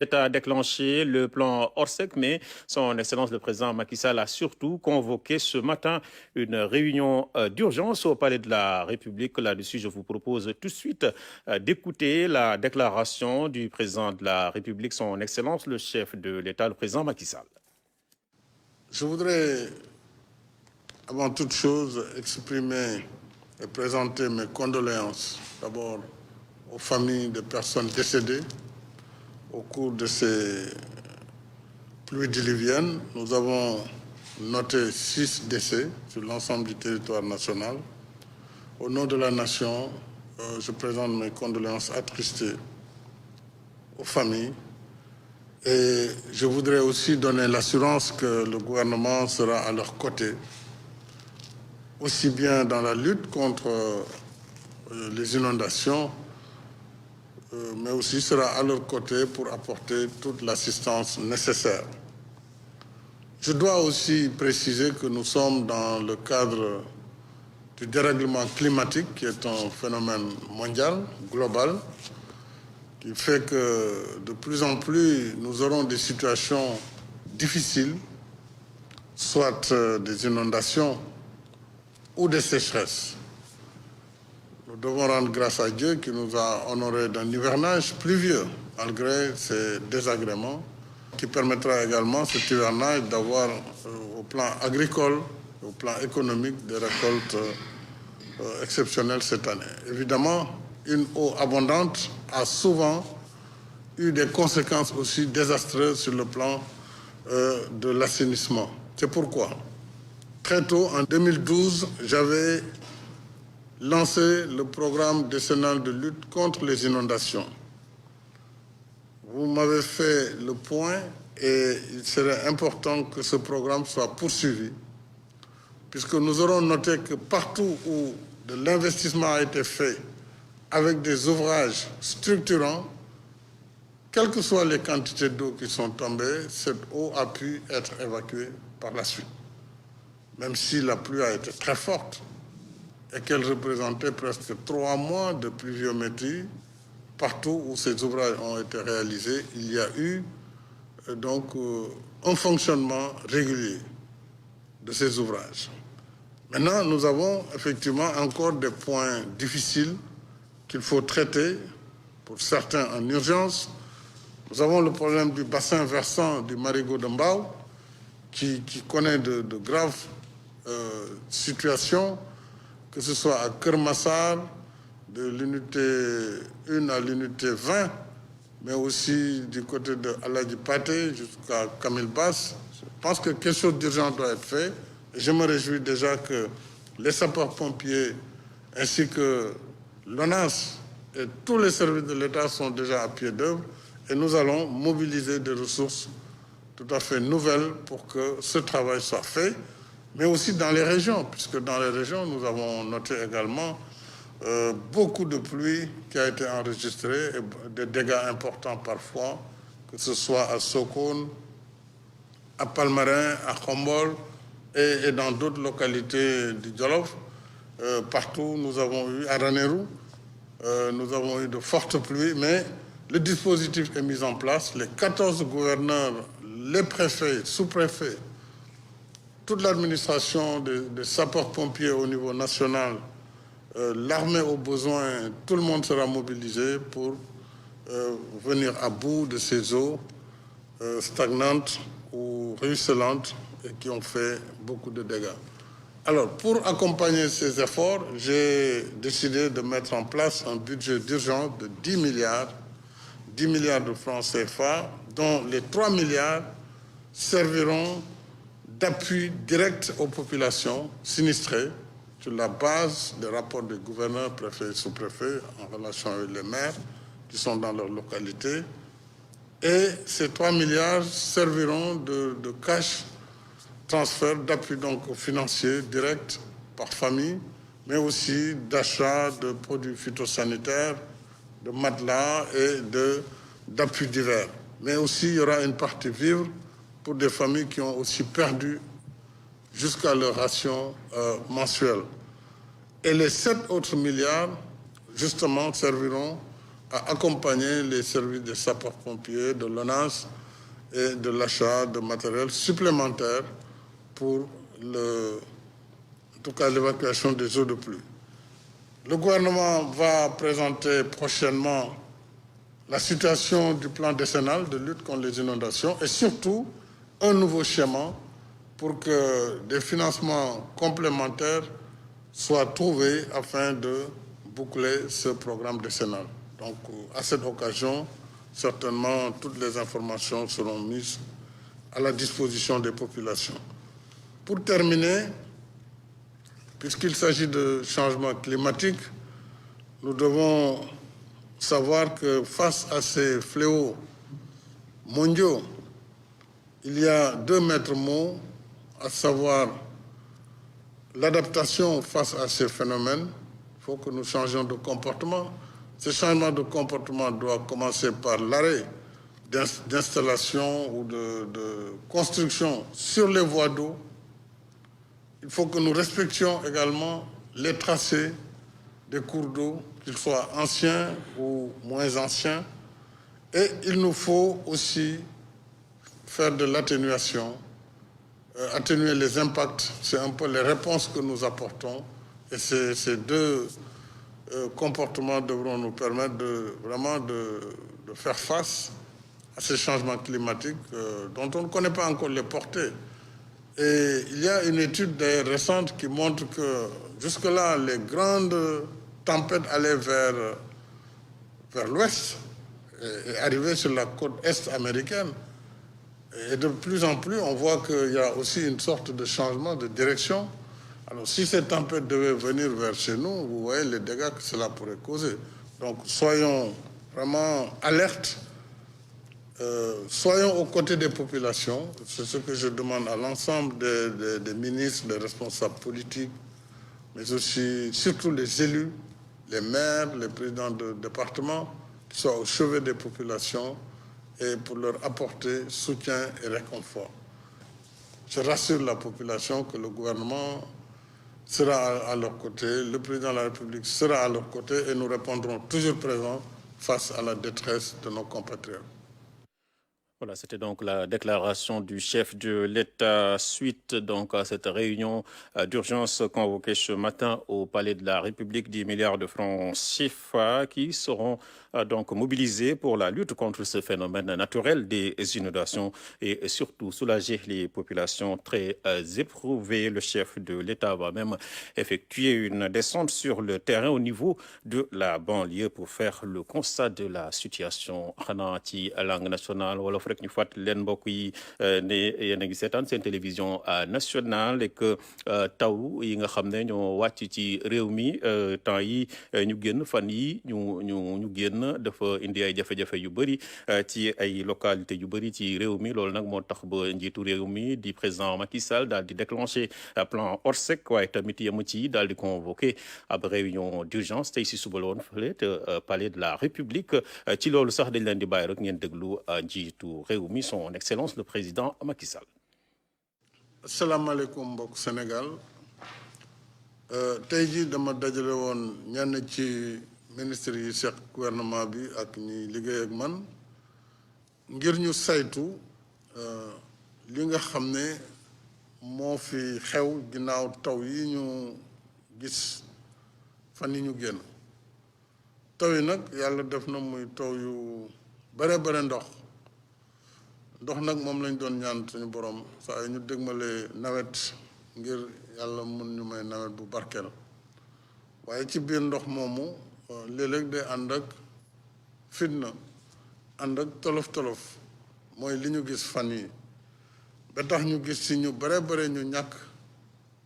A déclenché le plan Orsec, mais son Excellence le président Macky Sall a surtout convoqué ce matin une réunion d'urgence au Palais de la République. Là-dessus, je vous propose tout de suite d'écouter la déclaration du président de la République, son Excellence le chef de l'État, le président Macky Sall. Je voudrais, avant toute chose, exprimer et présenter mes condoléances d'abord aux familles de personnes décédées au cours de ces pluies diluviennes. Nous avons noté 6 décès sur l'ensemble du territoire national. Au nom de la nation, je présente mes condoléances attristées aux familles et je voudrais aussi donner l'assurance que le gouvernement sera à leur côté, aussi bien dans la lutte contre les inondations, mais aussi sera à leur côté pour apporter toute l'assistance nécessaire. Je dois aussi préciser que nous sommes dans le cadre du dérèglement climatique, qui est un phénomène mondial, global, qui fait que de plus en plus, nous aurons des situations difficiles, soit des inondations ou des sécheresses. Nous devons rendre grâce à Dieu qui nous a honorés d'un hivernage pluvieux, malgré ces désagréments, qui permettra également cet hivernage d'avoir, au plan agricole, au plan économique, des récoltes exceptionnelles cette année. Évidemment, une eau abondante a souvent eu des conséquences aussi désastreuses sur le plan de l'assainissement. C'est pourquoi, très tôt, en 2012, j'avais lancé le programme décennal de lutte contre les inondations. Vous m'avez fait le point et il serait important que ce programme soit poursuivi, puisque nous aurons noté que partout où de l'investissement a été fait avec des ouvrages structurants, quelles que soient les quantités d'eau qui sont tombées, cette eau a pu être évacuée par la suite. Même si la pluie a été très forte et qu'elle représentait presque 3 mois de pluviométrie, partout où ces ouvrages ont été réalisés, il y a eu donc un fonctionnement régulier de ces ouvrages. Maintenant, nous avons effectivement encore des points difficiles qu'il faut traiter, pour certains en urgence. Nous avons le problème du bassin versant du marigot de Mbao, qui connaît de graves situations, que ce soit à Kermassar, de l'unité 1 à l'unité 20, mais aussi du côté de Aladji Paté jusqu'à Kamil Bass. Je pense que quelque chose d'urgent doit être fait. Et je me réjouis déjà que les sapeurs-pompiers ainsi que l'ONAS et tous les services de l'État sont déjà à pied d'œuvre et nous allons mobiliser des ressources tout à fait nouvelles pour que ce travail soit fait, mais aussi dans les régions, puisque dans les régions, nous avons noté également beaucoup de pluie qui a été enregistrée, et des dégâts importants parfois, que ce soit à Sokone, à Palmarin, à Khombol et dans d'autres localités du Djolof. Partout, nous avons eu, à Ranérou, nous avons eu de fortes pluies, mais le dispositif est mis en place. Les 14 gouverneurs, les préfets, sous-préfets, toute l'administration des sapeurs-pompiers au niveau national, l'armée au besoin, tout le monde sera mobilisé pour venir à bout de ces eaux stagnantes ou ruisselantes et qui ont fait beaucoup de dégâts. Alors, pour accompagner ces efforts, j'ai décidé de mettre en place un budget d'urgence de 10 milliards de francs CFA, dont les 3 milliards serviront d'appui direct aux populations sinistrées sur la base des rapports des gouverneurs, préfets et sous-préfets en relation avec les maires qui sont dans leur localité. Et ces 3 milliards serviront de cash transfert d'appui donc financier direct par famille, mais aussi d'achat de produits phytosanitaires, de matelas et d'appui divers. Mais aussi, il y aura une partie vivre pour des familles qui ont aussi perdu jusqu'à leur ration mensuelle. Et les 7 autres milliards, justement, serviront a accompagné les services des sapeurs-pompiers, de l'ONAS et de l'achat de matériel supplémentaire pour en tout cas l'évacuation des eaux de pluie. Le gouvernement va présenter prochainement la situation du plan décennal de lutte contre les inondations et surtout un nouveau schéma pour que des financements complémentaires soient trouvés afin de boucler ce programme décennal. Donc, à cette occasion, certainement, toutes les informations seront mises à la disposition des populations. Pour terminer, puisqu'il s'agit de changement climatique, nous devons savoir que face à ces fléaux mondiaux, il y a deux maîtres mots, à savoir l'adaptation face à ces phénomènes. Il faut que nous changions de comportement. Ce changement de comportement doit commencer par l'arrêt d'installation ou de construction sur les voies d'eau. Il faut que nous respections également les tracés des cours d'eau, qu'ils soient anciens ou moins anciens. Et il nous faut aussi faire de l'atténuation, atténuer les impacts. C'est un peu les réponses que nous apportons. Et ces deux comportements devront nous permettre vraiment de faire face à ces changements climatiques dont on ne connaît pas encore les portées. Et il y a une étude récente qui montre que jusque-là, les grandes tempêtes allaient vers l'ouest et arrivaient sur la côte est américaine. Et de plus en plus, on voit qu'il y a aussi une sorte de changement de direction. Alors, si cette tempête devait venir vers chez nous, vous voyez les dégâts que cela pourrait causer. Donc, soyons vraiment alertes, soyons aux côtés des populations. C'est ce que je demande à l'ensemble des ministres, des responsables politiques, mais aussi, surtout les élus, les maires, les présidents de départements, qui soient au chevet des populations et pour leur apporter soutien et réconfort. Je rassure la population que le gouvernement sera à leur côté, le président de la République sera à leur côté et nous répondrons toujours présents face à la détresse de nos compatriotes. Voilà, c'était donc la déclaration du chef de l'État suite donc à cette réunion d'urgence convoquée ce matin au Palais de la République. 10 milliards de francs CFA qui seront donc mobilisés pour la lutte contre ce phénomène naturel des inondations et surtout soulager les populations très éprouvées. Le chef de l'État va même effectuer une descente sur le terrain au niveau de la banlieue pour faire le constat de la situation xanaa ci langue nationale wolof rek ñu fàttali leen mbokk yi ne yéen a ngi seetaan seen télévision nationale et que taw yi nga xam ne ñoo wàcc ci réew mi temps yi ñu génn fan yi ñu génn dafa indi ay jafe-jafe yu bëri ci ay localité yu bëri ci réew mi loolu nag moo tax ba njiitu réew mi di président Macky Sall daal di déclenché plan Orsec waaye tamit yemu ci daal di convoqué ab réunion d'urgence tey si suba la woon fële te Palais de la République ci loolu sax dañ leen di bàyyi rek ngeen déglu njiitu réew mi son excellence le président Macky Sall. asalaamaaleykum mbokk Sénégal tey jii dama dajale woon ñenn ci ministre yi seq gouvernement bi ak ñi liggéey ak man ngir ñu saytu li nga xam ne moo fi xew ginnaaw taw yi ñu gis fan yi ñu génn taw yi nag yàlla def na muy taw yu bare ndox nag moom lañ doon ñaan suñu borom saa yu ñu dégmalee nawet ngir yàlla mun ñu may nawet bu barkeel waaye ci biir ndox moomu léeg-léeg day ànd ak fitna ànd ak tolof mooy li ñu gis fan yi ba tax ñu gis ci ñu bare ñu ñàkk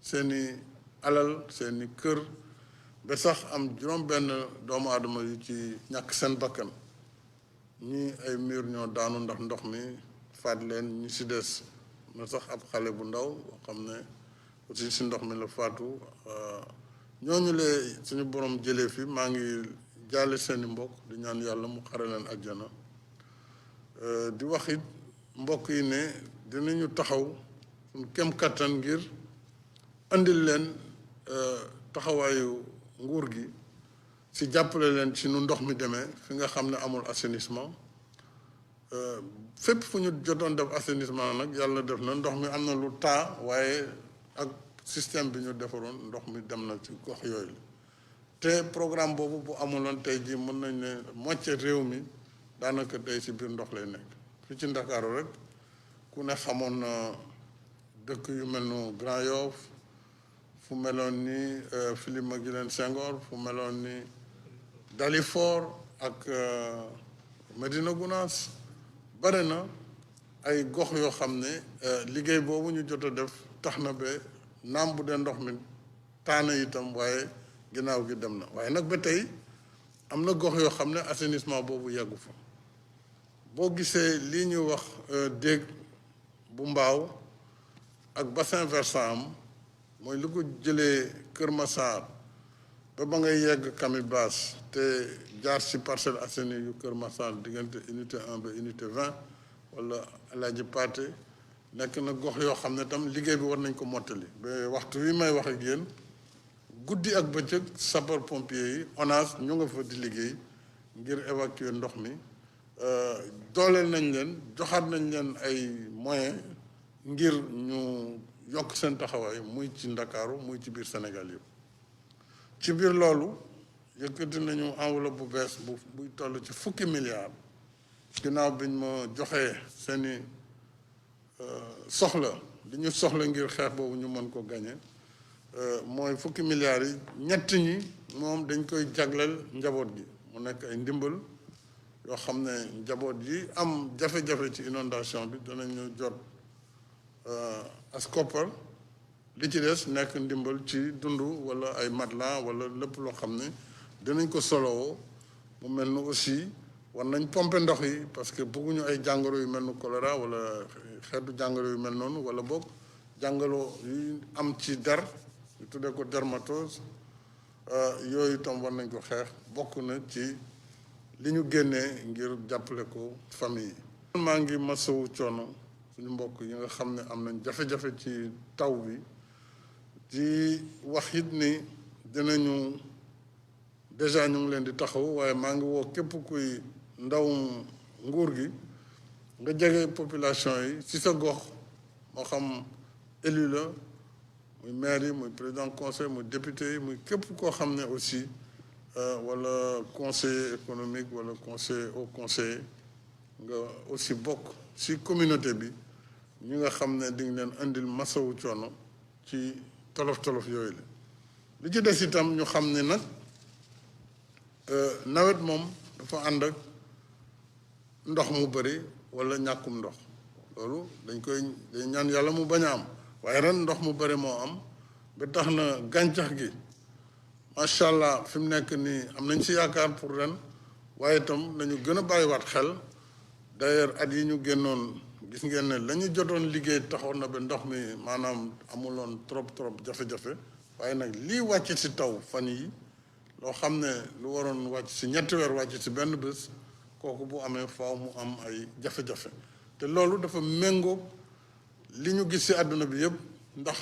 seeni alal seeni kër ba sax am juróom-benn doomu aadama yu ci ñàkk seen bakkan ñi ay mur ñoo daanu ndax ndox mi faat leen ñi ci des na sax ab xale bu ndaw boo xam ne aussi ci ndox mi la faatu ñooñu lee suñu borom jëlee fi maa ngi jaale seeni mbokk di ñaan yàlla mu xare leen àjjana di wax it mbokk yi ne dinañu taxaw suñu kem kattan ngir andil leen taxawaayu nguur gi si jàppale leen ci nu ndox mi demee fi nga xam ne amul assainissement fépp fu ñu jotoon def assainissement nag yàlla def na ndox mi am na lu taa waaye ak système bi ñu defaroon ndox mi dem na ci gox yooyu te programme boobu bu amuloon tey jii mën nañ ne moitié réew mi daanaka tey si biir ndox lay nekk fi ci Ndakaaru rek ku ne xamoon na dëkk yu mel nu Grand Yoff fu meloon ni Philippe Maguilène Senghor fu meloon ni Dalifort ak Médina Gounass bare na ay gox yoo xam ne liggéey boobu ñu jot a def tax na ba naam bu dee ndox mi taana itam waaye ginnaaw gi dem na waaye nag ba tey am na gox yoo xam ne assainissement boobu yeggu fa boo gisee lii ñuy wax déeg bu mbaaw ak bassin versant am mooy lu ko jëlee Kër Massar ba ngay yegg Camibas te jaar ci Parcelles Assainies yu Kër Massar diggante unité 1 ba unité 20 wala Alaaji Paate nekk na gox yoo xam ne tam liggéey bi war nañ ko mottali ba waxtu wi may wax ak yéen guddi ak bëccëg sapeur pompier yi ONAS ñu nga fa di liggéey ngir évacuer ndox mi dooleel nañ leen joxaat nañ leen ay moyens ngir ñu yokk seen taxawaay muy ci Ndakaaru muy ci biir Sénégal yëpp ci biir loolu yëkkati nañu enveloppe bu bees buy toll ci 10 milliards ginnaaw biñ ma joxee seeni soxla li ñu soxla ngir xeex boobu ñu mën ko gañe mooy 10 milliards yi ñett ñi moom dañ koy jagleel njaboot gi mu nekk ay ndimbal yoo xam ne njaboot yi am jafe-jafe ci inondation bi danañu jot as koppar li ci des nekk ndimbal ci dund wala ay matelas wala lépp loo xam ne dinañ ko solowoo mu mel ni aussi war nañ pomper ndox yi parce que bëgguñu ay jàngoro yu mel ni choléra wala xeetu jàngoro yu mel noonu wala boog jàngoro yu am ci der ñu tuddee ko dermatose yooyu tam war nañ ko xeex bokk na ci li ñu génnee ngir jàppale ko famille yi. maa ngi masawu coono suñu mbokk yi nga xam ne am nañ jafe-jafe ci taw bi di wax it ni dinañu déjà ñu ngi leen di taxaw waaye maa ngi woo képp kuy ndaw nguur gi nga jege population yi ci sa gox moo xam élu la muy maire yi muy président conseil muy député yi muy képp koo xam ne aussi wala conseiller économique wala conseiller au conseiller nga aussi bokk ci communauté bi ñi nga xam ne di nga leen indil masawu coono ci tolof-tolof yooyu la li ci des itam ñu xam ne nag nawet moom dafa ànd ak ndox mu bëri wala ñàkkum ndox loolu dañ ñaan yàlla mu bañ a am waaye ren ndox mu bëri moo am ba tax na gàncax gi macha allah fi mu nekk nii am nañ ci yaakaar pour ren waaye itam nañu gën a bàyyiwaat xel d'ailleurs at yi ñu génnoon gis ngeen ne la ñu jotoon liggéey taxoon na ba ndox mi maanaam amuloon trop jafe-jafe waaye nag lii wàcc ci taw fan yi loo xam ne lu waroon wàcc ci ñetti weer wàcc ci benn bés kooku bu amee faaw mu am ay jafe-jafe te loolu dafa méngoo li ñu gis ci àdduna bi yëpp ndax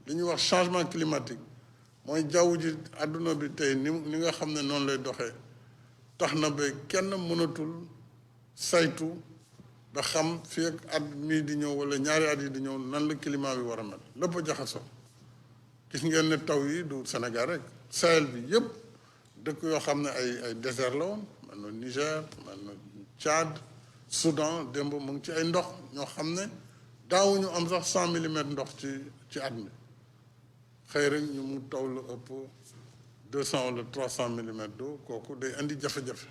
li ñuy wax changement climatique mooy jaww ji àdduna bi tey ni nga xam ne noonu lay doxee tax na ba kenn mënatul saytu ba xam fii ak at mii di ñëw wala ñaari at yi di ñëw nan la climat bi war a mel lépp a jaxasoo gis ngeen ne taw yi du Sénégal rek Sahel bi yëpp dëkk yoo xam ne ay désert la woon mel na Niger mel na Tchad Soudan démb mu ngi ci ay ndox ñoo xam ne daawuñu am sax 100 millimètres ndox ci at mi xëy rek ñu mu taw lu ëpp 200 wala 300 millimètres d'eau kooku day indi jafe-jafe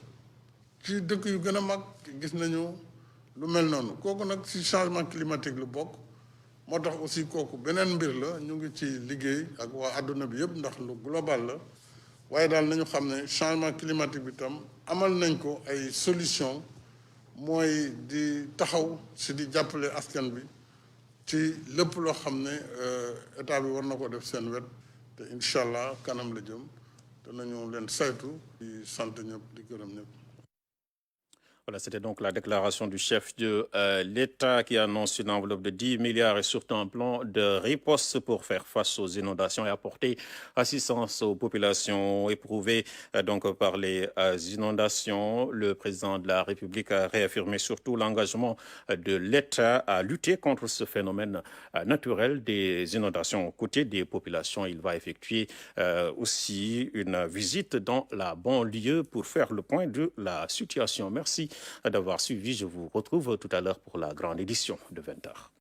ci dëkk yu gën a mag gis nañu lu mel noonu kooku nag ci changement climatique lu bokk moo tax aussi kooku beneen mbir la ñu ngi ci liggéey ak waa àdduna bi yëpp ndax lu global la waaye daal nañu xam ne changement climatique bi tam amal nañ ko ay solution mooy di taxaw si di jàppale askan bi ci lépp loo xam ne état bi war na ko def seen wet te incha allah kanam la jëm te nañu leen saytu di sant ñëpp di gërëm ñëpp Voilà, c'était donc la déclaration du chef de l'État qui annonce une enveloppe de 10 milliards et surtout un plan de riposte pour faire face aux inondations et apporter assistance aux populations éprouvées donc par les inondations. Le président de la République a réaffirmé surtout l'engagement de l'État à lutter contre ce phénomène naturel des inondations. Côté des populations, il va effectuer aussi une visite dans la banlieue pour faire le point de la situation. Merci d'avoir suivi. Je vous retrouve tout à l'heure pour la grande édition de 20h.